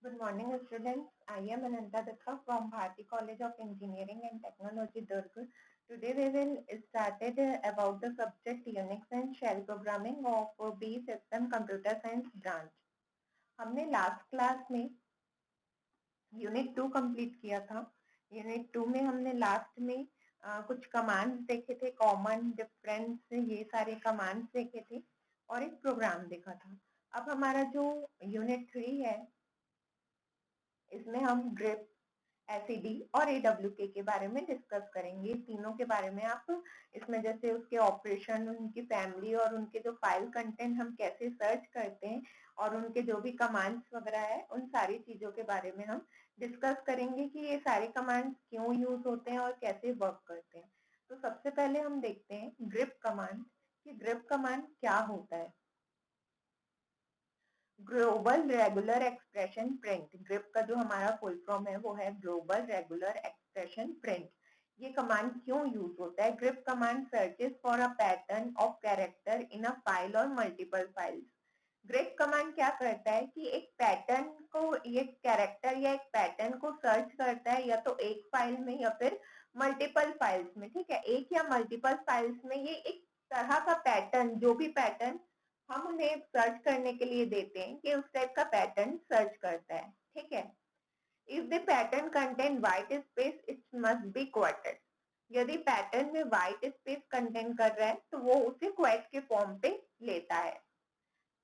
Good morning, students. I am Ananta Datta from Bharati College of Engineering and Technology, Durg. Today we will started about the subject Unix and Shell Programming of B Section Computer Science branch. हमने last class में unit 2 complete किया था। Unit 2 में हमने last में कुछ commands देखे थे, कॉमन, डिफरेंस, ये सारे कमांड्स देखे थे और एक प्रोग्राम देखा था। अब हमारा जो यूनिट 3 है इसमें हम ग्रिप, एसईडी और एडब्ल्यूके के बारे में डिस्कस करेंगे। तीनों के बारे में आप इसमें जैसे उसके ऑपरेशन, उनकी फैमिली और उनके जो फाइल कंटेंट हम कैसे सर्च करते हैं और उनके जो भी कमांड्स वगैरह है उन सारी चीजों के बारे में हम डिस्कस करेंगे कि ये सारे कमांड्स क्यों यूज होते हैं और कैसे वर्क करते हैं। तो सबसे पहले हम देखते हैं ग्रिप कमांड कि ग्रिप कमांड क्या होता है। Global regular expression print, grip का जो हमारा फुल फॉर्म है वो है ग्लोबल रेगुलर एक्सप्रेशन प्रिंट। ये कमांड क्यों यूज होता है? Grip command searches for a pattern of character in a file और मल्टीपल फाइल्स। ग्रिप कमांड क्या करता है कि एक पैटर्न को, ये कैरेक्टर या एक पैटर्न को सर्च करता है या तो एक फाइल में या फिर मल्टीपल फाइल्स में। ठीक है, एक या मल्टीपल फाइल्स में ये एक तरह का पैटर्न, जो भी पैटर्न हम उन्हें सर्च करने के लिए देते हैं कि उस टाइप का पैटर्न सर्च करता है। ठीक है, if the pattern contain white space it must be क्वार्टेड। यदि पैटर्न में व्हाइट स्पेस कंटेन कर रहा है तो वो उसे क्वाइट के फॉर्म पे लेता है।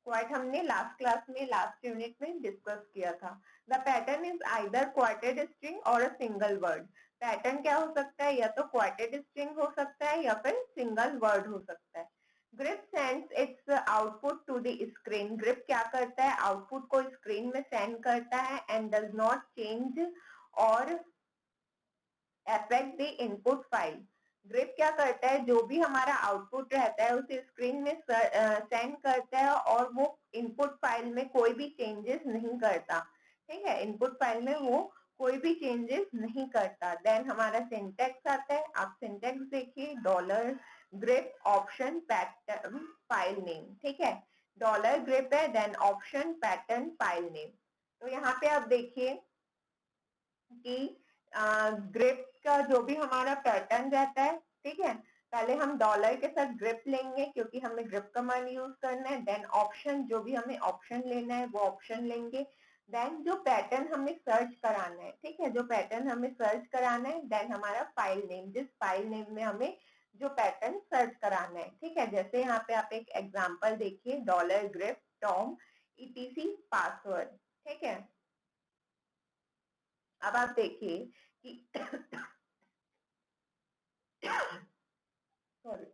क्वाइट हमने लास्ट क्लास में, लास्ट यूनिट में डिस्कस किया था। The pattern is either क्वार्टेड string और अ सिंगल वर्ड। पैटर्न क्या हो सकता है? या तो क्वार्टेड स्ट्रिंग हो सकता है या फिर सिंगल वर्ड हो सकता है। Grep sends its output to the screen. Grep क्या करता है? आउटपुट को स्क्रीन में सेंड करता है एंड डज नॉट चेंज और affect the input file. Grip क्या करता है? जो भी हमारा आउटपुट रहता है उसे स्क्रीन में सेंड करता है और वो इनपुट फाइल में कोई भी चेंजेस नहीं करता। ठीक है, इनपुट फाइल में वो कोई भी चेंजेस नहीं करता। देन हमारा सिंटैक्स आता है। आप सिंटैक्स देखिए, dollar grep option pattern file name. ठीक है, डॉलर ग्रिप है, then option pattern file name. तो यहाँ पे आप देखिए कि ग्रिप का जो भी हमारा पैटर्न रहता है, ठीक है, पहले हम डॉलर के साथ ग्रिप लेंगे क्योंकि हमें ग्रिप कमांड यूज करना है। देन ऑप्शन, जो भी हमें ऑप्शन लेना है वो ऑप्शन लेंगे। देन जो पैटर्न हमें सर्च कराना है, ठीक है, जो पैटर्न हमें सर्च कराना है, देन हमारा फाइल नेम, जिस फाइल नेम में हमें जो पैटर्न सर्च कराना है। ठीक है, जैसे यहाँ पे आप एक एग्जांपल देखिए, dollar grip Tom etc password. ठीक है, अब आप देखिए कि सॉरी,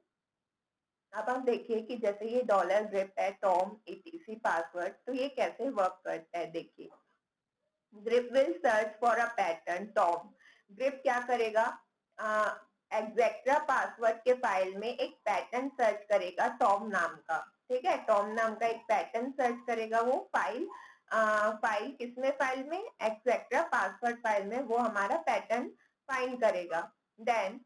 अब आप देखिए कि जैसे ये डॉलर ग्रिप है, टॉम ईटीसी पासवर्ड, तो ये कैसे वर्क करता है। देखिए, grip will search for a pattern Tom. Grip क्या करेगा? एग्जैक्ट्रा पासवर्ड के फाइल में एक पैटर्न सर्च करेगा टॉम नाम का। ठीक है, टॉम नाम का एक पैटर्न सर्च करेगा। वो फाइल फाइल किसमें? फाइल में एग्जैक्ट्रा पासवर्ड फाइल में वो हमारा पैटर्न फाइंड करेगा। Then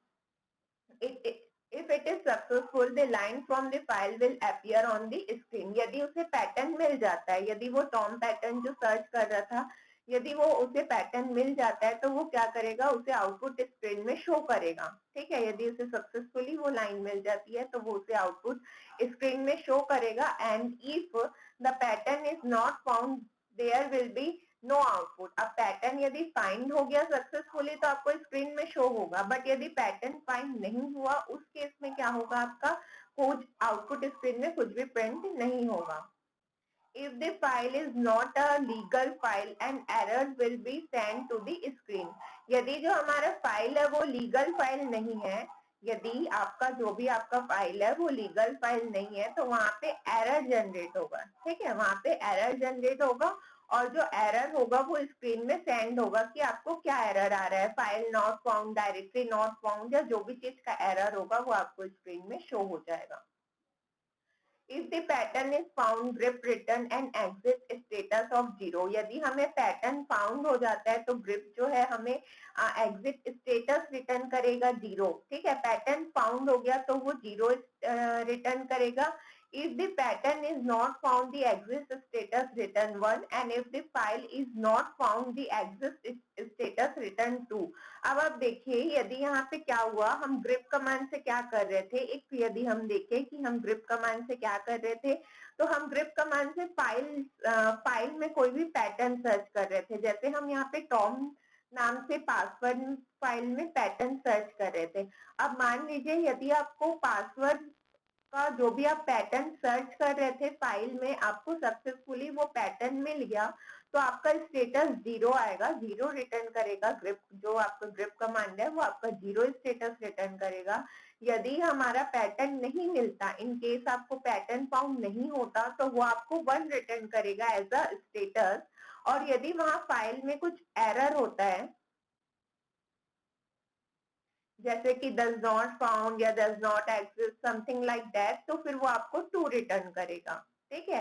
if it is successful, the line from the file will appear on the screen. यदि उसे पैटर्न मिल जाता है, यदि वो टॉम पैटर्न जो सर्च कर रहा था, यदि वो उसे पैटर्न मिल जाता है तो वो क्या करेगा? उसे आउटपुट स्क्रीन में शो करेगा। ठीक है, यदि उसे सक्सेसफुली वो लाइन मिल जाती है तो वो उसे आउटपुट स्क्रीन में शो करेगा। And if the pattern is not found there will be no output. अब पैटर्न यदि फाइंड हो गया सक्सेसफुली तो आपको स्क्रीन में शो होगा, बट यदि पैटर्न फाइंड नहीं हुआ उस केस में क्या होगा? आपका कुछ आउटपुट स्क्रीन में कुछ भी प्रिंट नहीं होगा। If the file is not a legal file, an error will be sent to the screen. यदि जो हमारा फाइल है वो लीगल फाइल नहीं है, यदि आपका जो भी आपका फाइल है वो लीगल फाइल नहीं है तो वहां पे एरर जनरेट होगा। ठीक है, वहां पे एरर जनरेट होगा और जो एरर होगा वो स्क्रीन में सेंड होगा कि आपको क्या एरर आ रहा है, file not found, directory not found, या जो भी चीज का एरर होगा वो आपको स्क्रीन में शो हो जाएगा। If the pattern is found, grep return and exit status of 0. यदि हमें पैटर्न फाउंड हो जाता है तो ग्रिप जो है हमें एग्जिट स्टेटस रिटर्न करेगा 0। ठीक है, पैटर्न फाउंड हो गया तो वो 0 रिटर्न करेगा। If the pattern is not found, the exist status return 1 and if the file is not found, the exist status return 2. अब आप देखिए यदि यहाँ पे क्या हुआ, हम grep कमांड से क्या कर रहे थे, एक यदि हम देखें कि हम grep कमांड से क्या कर रहे थे, तो हम grep कमांड से फाइल में कोई भी पैटर्न सर्च कर रहे थे। जैसे हम यहाँ पे टॉम नाम से पासवर्ड फाइल में पैटर्न सर्च कर रहे थे। अब मान लीजिए यदि आपको पासवर्ड का जो भी आप पैटर्न सर्च कर रहे थे फाइल में, आपको सक्सेसफुली वो पैटर्न मिल गया, तो आपका स्टेटस 0 आएगा, 0 रिटर्न करेगा। ग्रिप जो आपका ग्रिप कमांड है वो आपका 0 स्टेटस रिटर्न करेगा। यदि हमारा पैटर्न नहीं मिलता, इन केस आपको पैटर्न फाउंड नहीं होता, तो वो आपको 1 रिटर्न करेगा एज अ स्टेटस। और यदि वहां फाइल में कुछ एरर होता है, जैसे कि does not found या does not exist something like that, तो फिर वो आपको 2 रिटर्न करेगा। ठीक है,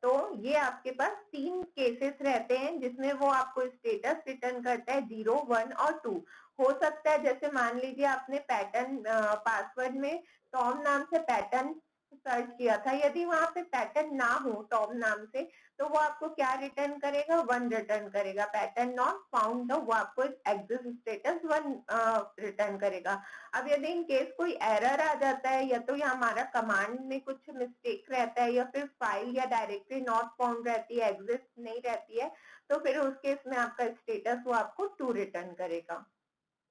तो ये आपके पास 3 केसेस रहते हैं जिसमें वो आपको स्टेटस रिटर्न करता है 0, 1 और 2। हो सकता है जैसे मान लीजिए आपने पैटर्न पासवर्ड में टॉम नाम से पैटर्न सर्च किया था, यदि वहां पे पैटर्न ना हो टॉम नाम से, तो वो आपको क्या रिटर्न करेगा, 1 रिटर्न करेगा। पैटर्न नॉट फाउंड, तो वो आपको एग्जिस्ट स्टेटस 1 रिटर्न करेगा। अब यदि इन केस कोई एरर आ जाता है, या तो या हमारा कमांड में कुछ मिस्टेक रहता है, या फिर फाइल या डायरेक्टरी नॉट फाउंड रहती है, एग्जिस्ट नहीं रहती है, तो फिर उस केस में आपका स्टेटस वो आपको 2 रिटर्न करेगा।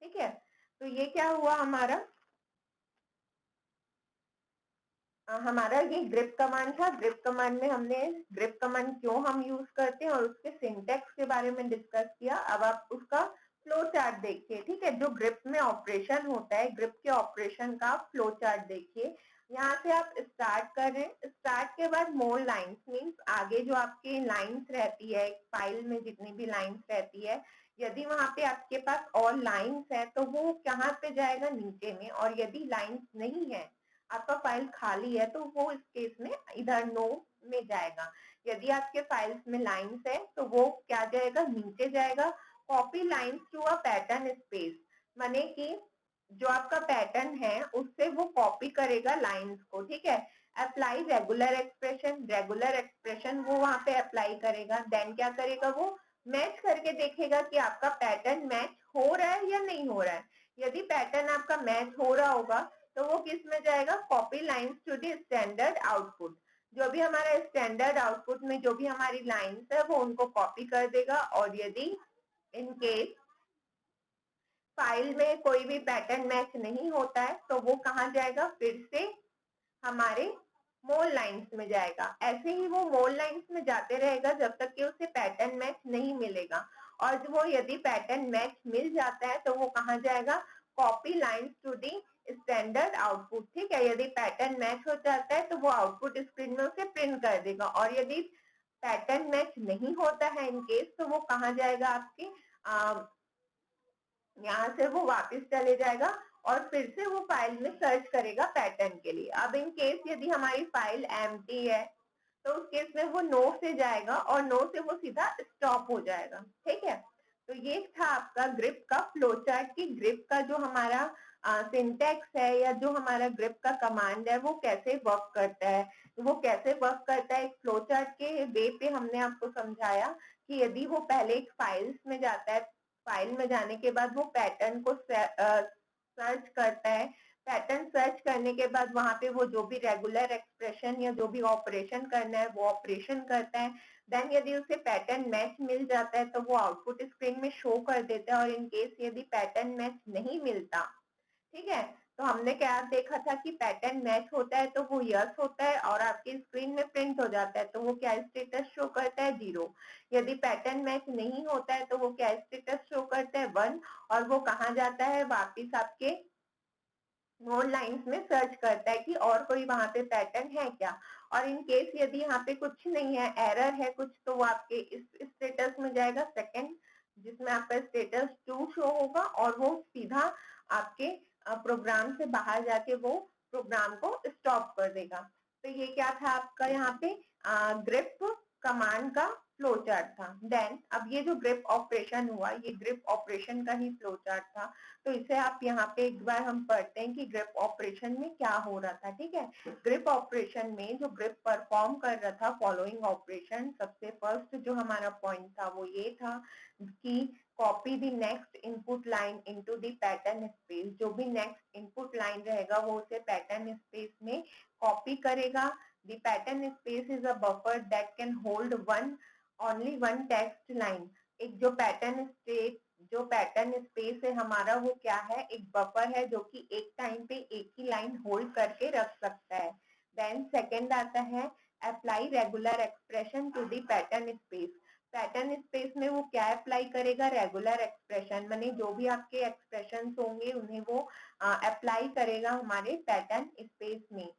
ठीक है, तो ये क्या हुआ हमारा हमारा ये ग्रिप कमांड था। ग्रिप कमांड में हमने ग्रिप कमांड क्यों हम यूज करते हैं और उसके सिंटेक्स के बारे में डिस्कस किया। अब आप उसका फ्लो चार्ट देखिए। ठीक है, जो ग्रिप में ऑपरेशन होता है, ग्रिप के ऑपरेशन का फ्लो चार्ट देखिए। यहाँ से आप स्टार्ट कर रहे हैं, स्टार्ट के बाद मोर लाइन्स मीन्स आगे जो आपकी लाइन्स रहती है फाइल में, जितनी भी लाइन्स रहती है, यदि वहां पे आपके पास और लाइन्स है तो वो कहाँ पे जाएगा, नीचे में। और यदि लाइन्स नहीं है, आपका फाइल खाली है, तो वो इस केस में इधर नो में जाएगा। यदि आपके फाइल्स में लाइंस है तो वो क्या जाएगा, नीचे जाएगा। Copy lines to a pattern space, माने कि जो आपका पैटर्न है उससे वो कॉपी करेगा लाइंस को। ठीक है, apply regular expression, regular expression वो वहां पे अप्लाई करेगा। देन क्या करेगा, वो मैच करके देखेगा कि आपका पैटर्न मैच हो रहा है या नहीं हो रहा है। यदि पैटर्न आपका मैच हो रहा होगा तो वो किस में जाएगा, copy lines to the standard output. जो भी हमारा स्टैंडर्ड आउटपुट में जो भी हमारी लाइंस है वो उनको कॉपी कर देगा। और यदि इन केस फाइल में कोई भी पैटर्न मैच नहीं होता है तो वो कहाँ जाएगा, फिर से हमारे मोल लाइंस में जाएगा। ऐसे ही वो मोल लाइंस में जाते रहेगा जब तक कि उसे पैटर्न मैच नहीं मिलेगा। और वो यदि पैटर्न मैच मिल जाता है तो वो कहाँ जाएगा, copy lines to the standard output. ठीक है, यदि पैटर्न मैच हो जाता है तो वो आउटपुट स्क्रीन में उसे प्रिंट कर देगा। और यदि पैटर्न मैच नहीं होता है इन केस, तो वो कहाँ जाएगा, आपके यहाँ से वो वापस चले जाएगा और फिर से वो फाइल में सर्च करेगा पैटर्न के लिए। अब इन केस यदि हमारी फाइल एम्प्टी है तो उस केस में वो नो से जाएगा और नो से वो सीधा स्टॉप हो जाएगा। ठीक है, तो ये था आपका ग्रिप का फ्लो चार्ट की ग्रिप का जो हमारा सिंटेक्स है या जो हमारा ग्रिप का कमांड है वो कैसे वर्क करता है। वो कैसे वर्क करता है, एक फ्लो चार्ट के वे पे हमने आपको समझाया कि यदि वो पहले एक फाइल्स में जाता है, फाइल में जाने के बाद वो पैटर्न को सर्च करता है। पैटर्न सर्च करने के बाद वहां पे वो जो भी रेगुलर एक्सप्रेशन या जो भी ऑपरेशन करना है वो ऑपरेशन करता है। देन यदि उसे पैटर्न मैच मिल जाता है तो वो आउटपुट स्क्रीन में शो कर देता है। और इन केस यदि पैटर्न मैच नहीं मिलता, ठीक है, तो हमने क्या देखा था कि पैटर्न मैच होता है तो वो यस होता है और आपकी स्क्रीन में प्रिंट हो जाता है, तो वो क्या स्टेटस शो करता है, 0। यदि पैटर्न मैच नहीं होता है तो वो क्या स्टेटस शो करता है, 1। और वो कहाँ जाता है, वापिस आपके नोड लाइंस में सर्च करता है कि और कोई वहां पे पैटर्न है क्या। और इन केस यदि यहाँ पे कुछ नहीं है, एरर है कुछ, तो वो आपके इस स्टेटस में जाएगा, सेकंड, जिसमें आपका स्टेटस 2 शो होगा और वो सीधा आपके प्रोग्राम से बाहर जाके वो प्रोग्राम को स्टॉप कर देगा। तो ये क्या था आपका यहाँ पे ग्रिप कमांड का फ्लो चार्ट था। देन अब ये जो ग्रिप ऑपरेशन हुआ, ये ग्रिप ऑपरेशन का ही फ्लो चार्ट था। तो इसे आप यहाँ पे एक बार हम पढ़ते हैं कि ग्रिप ऑपरेशन में क्या हो रहा था। ठीक है, ग्रिप ऑपरेशन में जो ग्रिप परफॉर्म कर रहा था फॉलोइंग ऑपरेशन, सबसे फर्स्ट जो हमारा पॉइंट था वो ये था कि copy the next input line into the pattern space. जो भी नेक्स्ट इनपुट लाइन रहेगा वो उसे पैटर्न स्पेस में कॉपी करेगा। The pattern space is a buffer that can hold only one text line. एक जो पैटर्न स्पेस है हमारा वो क्या है, एक बफर है जो कि एक टाइम पे एक ही लाइन होल्ड करके रख सकता है। देन सेकंड आता है apply regular expression to the pattern space. Pattern space में वो क्या अप्लाई करेगा, रेगुलर एक्सप्रेशन, माने जो भी आपके एक्सप्रेशन होंगे उन्हें वो अप्लाई करेगा हमारे पैटर्न स्पेस में।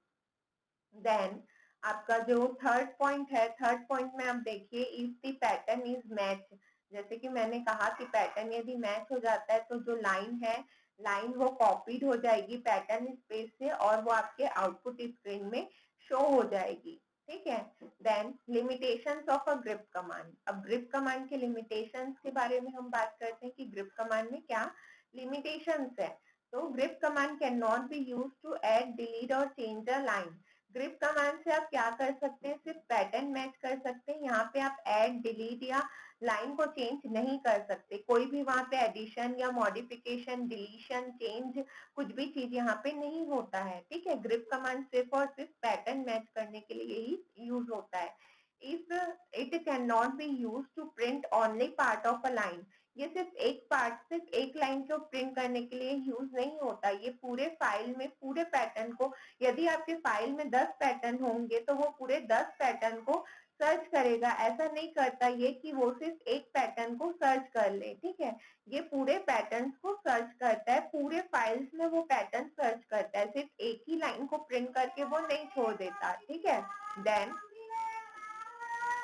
देन आपका जो थर्ड पॉइंट है, थर्ड पॉइंट में आप देखिए if the pattern is match. जैसे कि मैंने कहा कि पैटर्न यदि मैच हो जाता है तो जो लाइन है, लाइन वो कॉपीड हो जाएगी पैटर्न स्पेस से और वो आपके आउटपुट स्क्रीन में शो हो जाएगी। ठीक है, then limitations of a grep command. अब ग्रिप कमांड के लिमिटेशंस के बारे में हम बात करते हैं कि ग्रिप कमांड में क्या लिमिटेशंस है। तो grip command can not be use to add, delete और change a line. Grip command से आप क्या कर सकते हैं, सिर्फ पैटर्न मैच कर सकते हैं। यहाँ पे आप ऐड, डिलीट या लाइन को चेंज नहीं कर सकते। कोई भी वहां पे एडिशन या मॉडिफिकेशन, डिलीशन, चेंज कुछ भी चीज यहाँ पे नहीं होता है। ठीक है, ग्रिप कमांड सिर्फ और सिर्फ पैटर्न मैच करने के लिए ही यूज होता है। If it can not be use to print only part of a line. ये सिर्फ एक पार्ट, सिर्फ एक लाइन को प्रिंट करने के लिए यूज नहीं होता। ये पूरे फाइल में पूरे पैटर्न को, यदि आपके फाइल में 10 पैटर्न होंगे तो वो पूरे 10 पैटर्न को सर्च करेगा। ऐसा नहीं करता ये कि वो सिर्फ एक पैटर्न को सर्च कर ले। ठीक है, ये पूरे पैटर्न्स को सर्च करता है, पूरे फाइल्स में वो पैटर्न सर्च करता है, सिर्फ एक ही लाइन को प्रिंट करके वो नहीं छोड़ देता। ठीक है, देन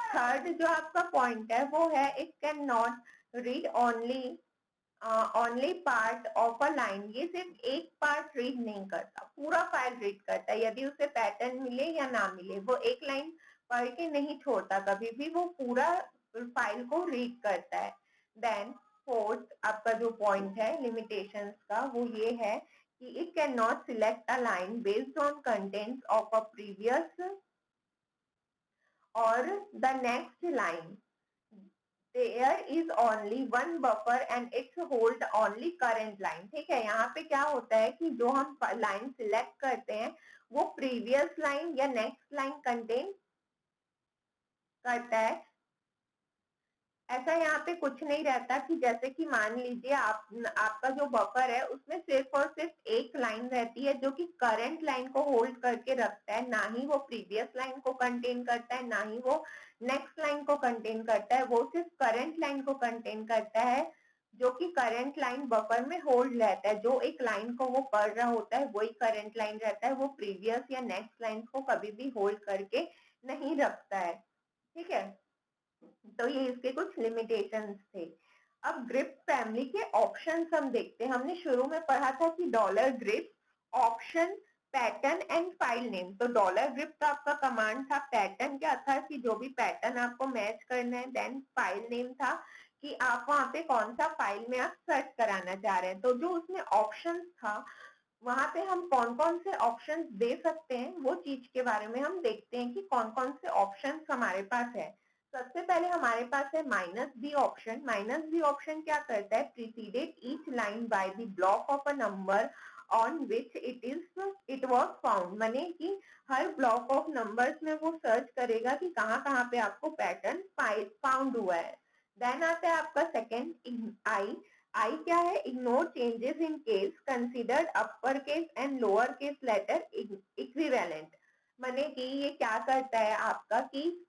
थर्ड जो आपका पॉइंट है वो है it can not read only part of a line. ये सिर्फ एक पार्ट रीड नहीं करता, पूरा फाइल रीड करता है। यदि उसे पैटर्न मिले या ना मिले वो एक लाइन पढ़ के नहीं छोड़ता, कभी भी वो पूरा फाइल को रीड करता है। देन फोर्थ आपका जो पॉइंट है लिमिटेशंस का वो ये है कि it can not select a line based on contents of a previous or the next line. There is only one buffer and it's hold only current line. ठीक है, यहाँ पे क्या होता है कि जो हम लाइन सिलेक्ट करते हैं वो प्रीवियस लाइन या नेक्स्ट लाइन कंटेन करता है। ऐसा यहाँ पे कुछ नहीं रहता कि जैसे कि मान लीजिए आपका जो बफर है उसमें सिर्फ और सिर्फ एक लाइन रहती है जो कि करंट लाइन को होल्ड करके रखता है, ना ही वो प्रीवियस लाइन को कंटेन करता है, ना ही वो नेक्स्ट लाइन को कंटेन करता है। वो सिर्फ करंट लाइन को कंटेन करता है जो कि करंट लाइन बफर में होल्ड रहता है। जो एक लाइन को वो पढ़ रहा होता है वही करंट लाइन रहता है, वो प्रीवियस या नेक्स्ट लाइन को कभी भी होल्ड करके नहीं रखता है। ठीक है, तो ये इसके कुछ लिमिटेशंस थे। अब ग्रिप फैमिली के ऑप्शंस हम देखते हैं। हमने शुरू में पढ़ा था कि dollar grep, option, pattern and file name. तो डॉलर ग्रिप का आपका कमांड था, पैटर्न क्या था कि जो भी पैटर्न आपको मैच करना है, देन फाइल नेम था कि आप वहां पे कौन सा फाइल में आप सर्च कराना चाह रहे हैं। तो जो उसमें ऑप्शंस था वहां पे हम कौन कौन से ऑप्शंस दे सकते हैं वो चीज के बारे में हम देखते हैं कि कौन कौन से ऑप्शंस हमारे पास है। सबसे पहले हमारे पास है minus B option. Minus B option क्या करता है, preceded each line by the block of a number on which it was found. माने कि हर ब्लॉक ऑफ नंबर्स में वो सर्च करेगा कि कहाँ कहाँ पे आपको पैटर्न फाउंड हुआ है। देन आता है आपका सेकेंड आई। आई क्या है, ignore changes in case considered upper case and lower case letter equivalent. माने कि ये क्या करता है आपका कि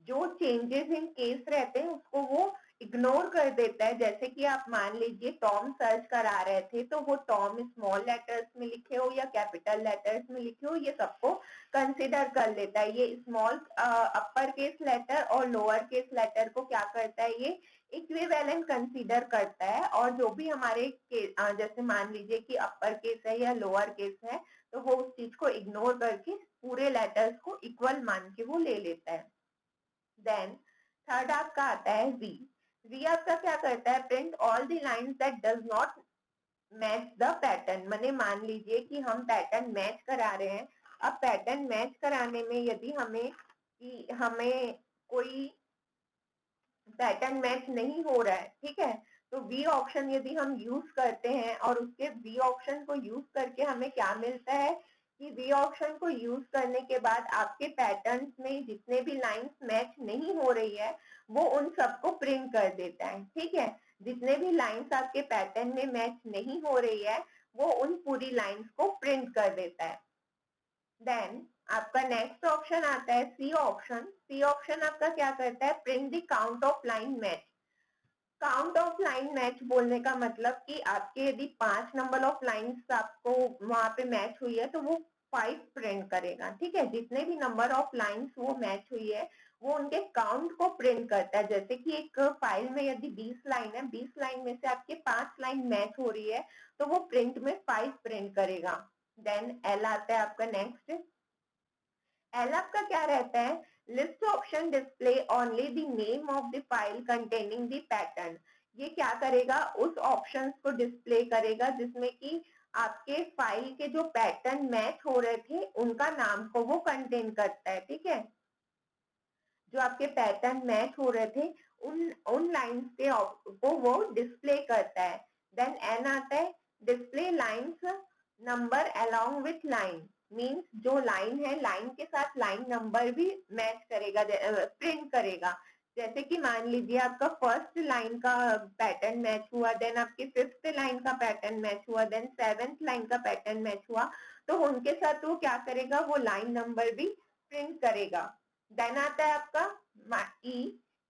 जो चेंजेस इन केस रहते हैं उसको वो इग्नोर कर देता है। जैसे कि आप मान लीजिए टॉम सर्च करा रहे थे तो वो टॉम स्मॉल लेटर्स में लिखे हो या कैपिटल लेटर्स में लिखे हो, ये सबको कंसिडर कर लेता है। ये स्मॉल अपर केस लेटर और लोअर केस लेटर को क्या करता है, ये इक्विवेलेंट कंसीडर करता है। और जो भी हमारे जैसे मान लीजिए कि अपर केस है या लोअर केस है तो वो उस चीज को इग्नोर करके पूरे लेटर्स को इक्वल मान के वो ले लेता है। देन थर्ड आपका आता है वी। वी आपका क्या करता है, print all the lines that does not match the pattern. मैंने मान लीजिए कि हम पैटर्न मैच करा रहे हैं। अब पैटर्न मैच कराने में यदि हमें कोई पैटर्न मैच नहीं हो रहा है, ठीक है, तो वी ऑप्शन यदि हम यूज करते हैं और उसके वी ऑप्शन को यूज करके हमें क्या मिलता है कि वी ऑप्शन को यूज करने के बाद आपके पैटर्न्स में जितने भी लाइंस मैच नहीं हो रही है वो उन सबको प्रिंट कर देता है, ठीक है। जितने भी लाइंस आपके पैटर्न में मैच नहीं हो रही है वो उन पूरी लाइंस को प्रिंट कर देता है। देन आपका नेक्स्ट ऑप्शन आता है सी ऑप्शन। सी ऑप्शन आपका क्या करता है, print the count of line match. Count of line match बोलने का मतलब कि आपके यदि 5 नंबर ऑफ लाइंस आपको वहां पे मैच हुई है तो वो 5 प्रिंट करेगा, ठीक है। जितने भी नंबर ऑफ लाइंस वो मैच हुई है वो उनके काउंट को प्रिंट करता है। जैसे कि एक फाइल में यदि 20 लाइन है, 20 लाइन में से आपके 5 लाइन मैच हो रही है तो वो प्रिंट में 5 प्रिंट करेगा। देन एल आता है आपका नेक्स्ट। एल आपका क्या रहता है, list option display only the name of the file containing the pattern. ये क्या करेगा, उस ऑप्शंस को डिस्प्ले करेगा जिसमें कि आपके फाइल के जो पैटर्न मैच हो रहे थे उनका नाम को वो कंटेन करता है, ठीक है। जो आपके पैटर्न मैच हो रहे थे उन उन लाइंस के को वो डिस्प्ले करता है। देन एन आता है, display lines number along with line. Means जो लाइन है लाइन के साथ लाइन नंबर भी मैच करेगा, प्रिंट करेगा। जैसे कि मान लीजिए आपका फर्स्ट लाइन का पैटर्न मैच हुआ, देन आपकी फिफ्थ लाइन का पैटर्न मैच हुआ, देन सेवेंथ लाइन का पैटर्न मैच हुआ, तो उनके साथ वो क्या करेगा, वो लाइन नंबर भी प्रिंट करेगा। देन आता है आपका ई।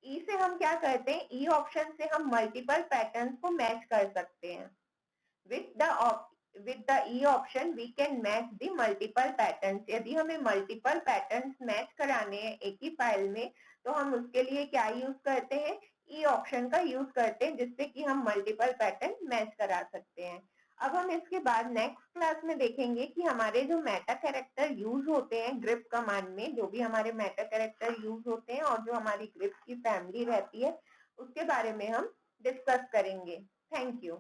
ई से हम क्या करते हैं, ई ऑप्शन से हम मल्टीपल पैटर्न्स को मैच कर सकते हैं। With the with the E option we can match the multiple patterns। यदि हमें multiple patterns मैच कराने हैं एक ही फाइल में तो हम उसके लिए क्या यूज करते हैं, E ऑप्शन का यूज करते हैं जिससे कि हम मल्टीपल पैटर्न मैच करा सकते हैं। अब हम इसके बाद नेक्स्ट क्लास में देखेंगे कि हमारे जो मेटा कैरेक्टर यूज होते हैं ग्रिप कमांड में, जो भी हमारे मेटा कैरेक्टर यूज होते हैं और जो हमारी ग्रिप की फैमिली रहती है उसके बारे में हम डिस्कस करेंगे। Thank you.